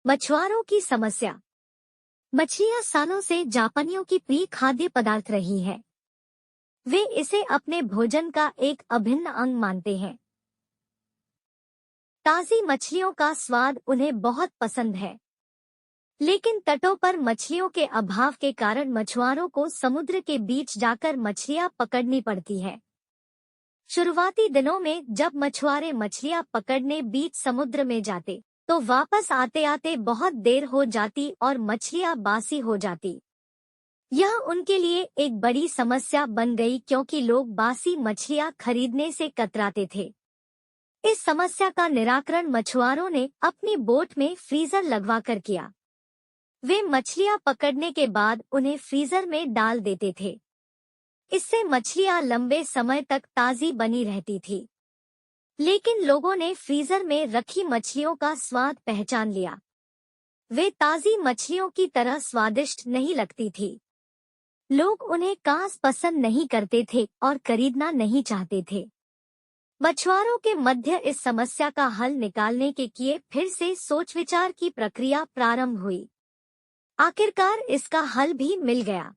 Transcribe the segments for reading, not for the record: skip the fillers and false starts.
मछुआरों की समस्या। मछलियां सालों से जापानियों की प्रिय खाद्य पदार्थ रही है। वे इसे अपने भोजन का एक अभिन्न अंग मानते हैं। ताजी मछलियों का स्वाद उन्हें बहुत पसंद है, लेकिन तटों पर मछलियों के अभाव के कारण मछुआरों को समुद्र के बीच जाकर मछलियां पकड़नी पड़ती है। शुरुआती दिनों में जब मछुआरे मछलियां पकड़ने बीच समुद्र में जाते, तो वापस आते आते बहुत देर हो जाती और मछलियां बासी हो जाती। यह उनके लिए एक बड़ी समस्या बन गई क्योंकि लोग बासी मछलियां खरीदने से कतराते थे। इस समस्या का निराकरण मछुआरों ने अपनी बोट में फ्रीजर लगवाकर किया। वे मछलियां पकड़ने के बाद उन्हें फ्रीजर में डाल देते थे। इससे मछलियां लंबे समय तक ताजी बनी रहती थी। लेकिन लोगों ने फ्रीजर में रखी मछलियों का स्वाद पहचान लिया। वे ताजी मछलियों की तरह स्वादिष्ट नहीं लगती थी। लोग उन्हें खास पसंद नहीं करते थे और खरीदना नहीं चाहते थे। मछुआरों के मध्य इस समस्या का हल निकालने के लिए फिर से सोच विचार की प्रक्रिया प्रारंभ हुई। आखिरकार इसका हल भी मिल गया।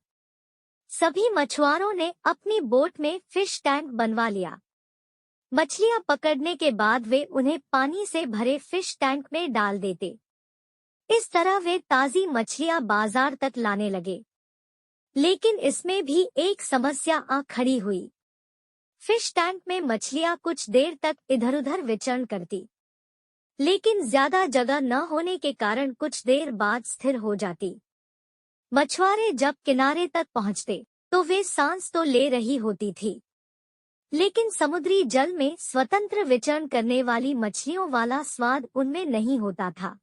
सभी मछुआरों ने अपनी बोट में फिश टैंक बनवा लिया। मछलियां पकड़ने के बाद वे उन्हें पानी से भरे फिश टैंक में डाल देते। इस तरह वे ताजी मछलियां बाजार तक लाने लगे। लेकिन इसमें भी एक समस्या आ खड़ी हुई। फिश टैंक में मछलियां कुछ देर तक इधर-उधर विचरण करती, लेकिन ज्यादा जगह न होने के कारण कुछ देर बाद स्थिर हो जाती। मछुआरे जब किनारे तक पहुंचते तो वे सांस तो ले रही होती थी, लेकिन समुद्री जल में स्वतंत्र विचरण करने वाली मछलियों वाला स्वाद उनमें नहीं होता था।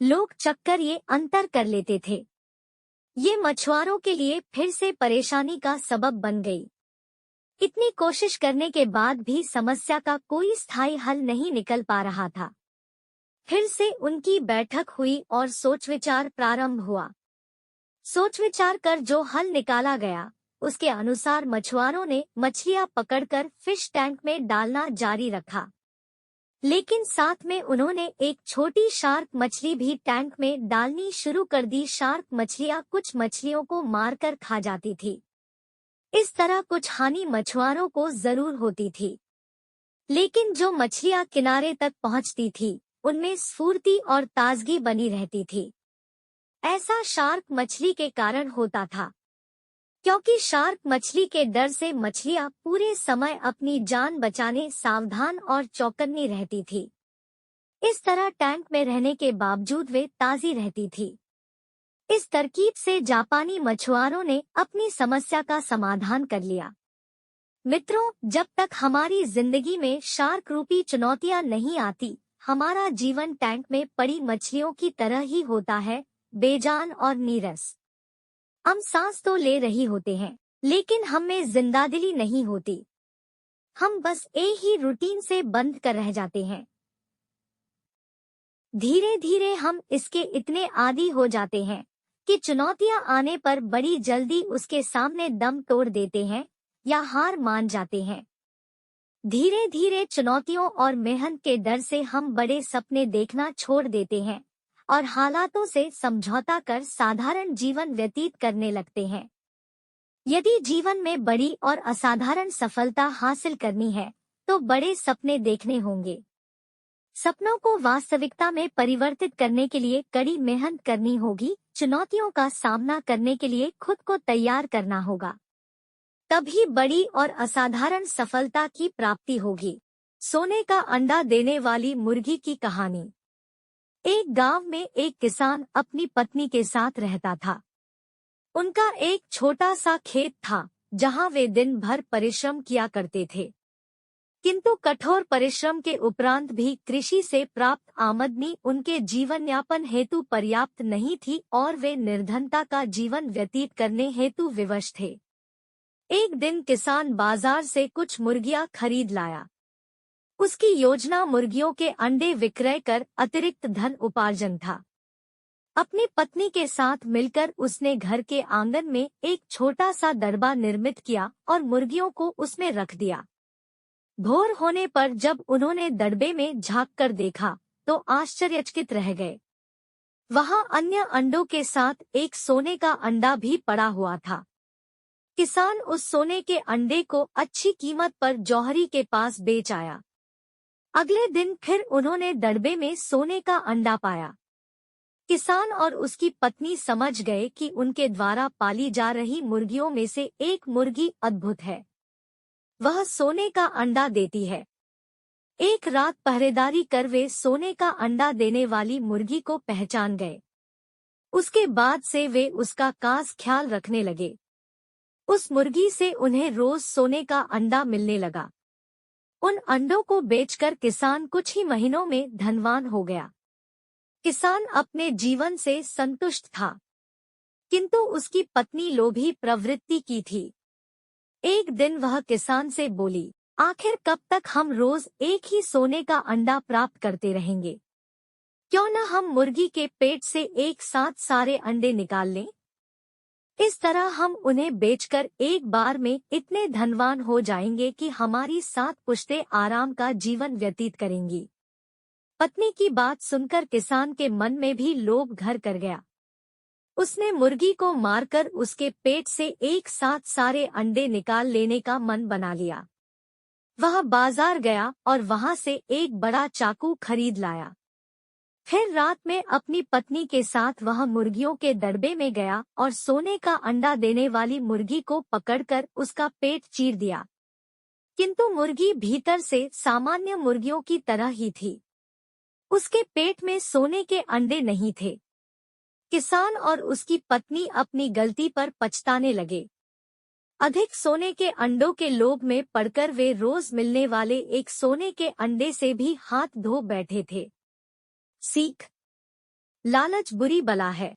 लोग चक्कर ये अंतर कर लेते थे। ये मछुआरों के लिए फिर से परेशानी का सबब बन गई। इतनी कोशिश करने के बाद भी समस्या का कोई स्थायी हल नहीं निकल पा रहा था। फिर से उनकी बैठक हुई और सोच विचार प्रारंभ हुआ। सोच विचार कर जो हल निकाला गया, उसके अनुसार मछुआरों ने मछलियां पकड़कर फिश टैंक में डालना जारी रखा। लेकिन साथ में उन्होंने एक छोटी शार्क मछली भी टैंक में डालनी शुरू कर दी। शार्क मछलियां कुछ मछलियों को मारकर खा जाती थी। इस तरह कुछ हानि मछुआरों को जरूर होती थी, लेकिन जो मछलियां किनारे तक पहुंचती थी, उनमें स्फूर्ति और ताजगी बनी रहती थी। ऐसा शार्क मछली के कारण होता था, क्योंकि शार्क मछली के डर से मछलियां पूरे समय अपनी जान बचाने सावधान और चौकन्नी रहती थी। इस तरह टैंक में रहने के बावजूद वे ताजी रहती थी। इस तरकीब से जापानी मछुआरों ने अपनी समस्या का समाधान कर लिया। मित्रों, जब तक हमारी जिंदगी में शार्क रूपी चुनौतियां नहीं आती, हमारा जीवन टैंक में पड़ी मछलियों की तरह ही होता है, बेजान और नीरस। हम सांस तो ले रही होते हैं, लेकिन हम में जिंदादिली नहीं होती। हम बस एक ही रूटीन से बंध कर रह जाते हैं। धीरे धीरे हम इसके इतने आदी हो जाते हैं कि चुनौतियां आने पर बड़ी जल्दी उसके सामने दम तोड़ देते हैं या हार मान जाते हैं। धीरे धीरे चुनौतियों और मेहनत के डर से हम बड़े सपने देखना छोड़ देते हैं और हालातों से समझौता कर साधारण जीवन व्यतीत करने लगते हैं। यदि जीवन में बड़ी और असाधारण सफलता हासिल करनी है, तो बड़े सपने देखने होंगे। सपनों को वास्तविकता में परिवर्तित करने के लिए कड़ी मेहनत करनी होगी। चुनौतियों का सामना करने के लिए खुद को तैयार करना होगा। तभी बड़ी और असाधारण सफलता की प्राप्ति होगी। सोने का अंडा देने वाली मुर्गी की कहानी। एक गांव में एक किसान अपनी पत्नी के साथ रहता था। उनका एक छोटा सा खेत था, जहां वे दिन भर परिश्रम किया करते थे। किंतु कठोर परिश्रम के उपरांत भी कृषि से प्राप्त आमदनी उनके जीवन यापन हेतु पर्याप्त नहीं थी और वे निर्धनता का जीवन व्यतीत करने हेतु विवश थे। एक दिन किसान बाजार से कुछ मुर्गियां खरीद लाया। उसकी योजना मुर्गियों के अंडे विक्रय कर अतिरिक्त धन उपार्जन था। अपनी पत्नी के साथ मिलकर उसने घर के आंगन में एक छोटा सा दरबा निर्मित किया और मुर्गियों को उसमें रख दिया। भोर होने पर जब उन्होंने दड़बे में झांक कर देखा, तो आश्चर्यचकित रह गए। वहां अन्य अंडों के साथ एक सोने का अंडा भी पड़ा हुआ था। किसान उस सोने के अंडे को अच्छी कीमत पर जौहरी के पास बेच आया। अगले दिन फिर उन्होंने दड़बे में सोने का अंडा पाया। किसान और उसकी पत्नी समझ गए कि उनके द्वारा पाली जा रही मुर्गियों में से एक मुर्गी अद्भुत है। वह सोने का अंडा देती है। एक रात पहरेदारी कर वे सोने का अंडा देने वाली मुर्गी को पहचान गए। उसके बाद से वे उसका खास ख्याल रखने लगे। उस मुर्गी से उन्हें रोज सोने का अंडा मिलने लगा। उन अंडों को बेचकर किसान कुछ ही महीनों में धनवान हो गया। किसान अपने जीवन से संतुष्ट था, किंतु उसकी पत्नी लोभी प्रवृत्ति की थी। एक दिन वह किसान से बोली, आखिर कब तक हम रोज एक ही सोने का अंडा प्राप्त करते रहेंगे? क्यों न हम मुर्गी के पेट से एक साथ सारे अंडे निकाल लें? इस तरह हम उन्हें बेचकर एक बार में इतने धनवान हो जाएंगे कि हमारी 7 पुश्तें आराम का जीवन व्यतीत करेंगी। पत्नी की बात सुनकर किसान के मन में भी लोभ घर कर गया। उसने मुर्गी को मारकर उसके पेट से एक साथ सारे अंडे निकाल लेने का मन बना लिया। वह बाजार गया और वहां से एक बड़ा चाकू खरीद लाया। फिर रात में अपनी पत्नी के साथ वह मुर्गियों के दड़बे में गया और सोने का अंडा देने वाली मुर्गी को पकड़कर उसका पेट चीर दिया। किंतु मुर्गी भीतर से सामान्य मुर्गियों की तरह ही थी। उसके पेट में सोने के अंडे नहीं थे। किसान और उसकी पत्नी अपनी गलती पर पछताने लगे। अधिक सोने के अंडों के लोभ में पड़कर वे रोज मिलने वाले एक सोने के अंडे से भी हाथ धो बैठे थे। सीख: लालच बुरी बला है।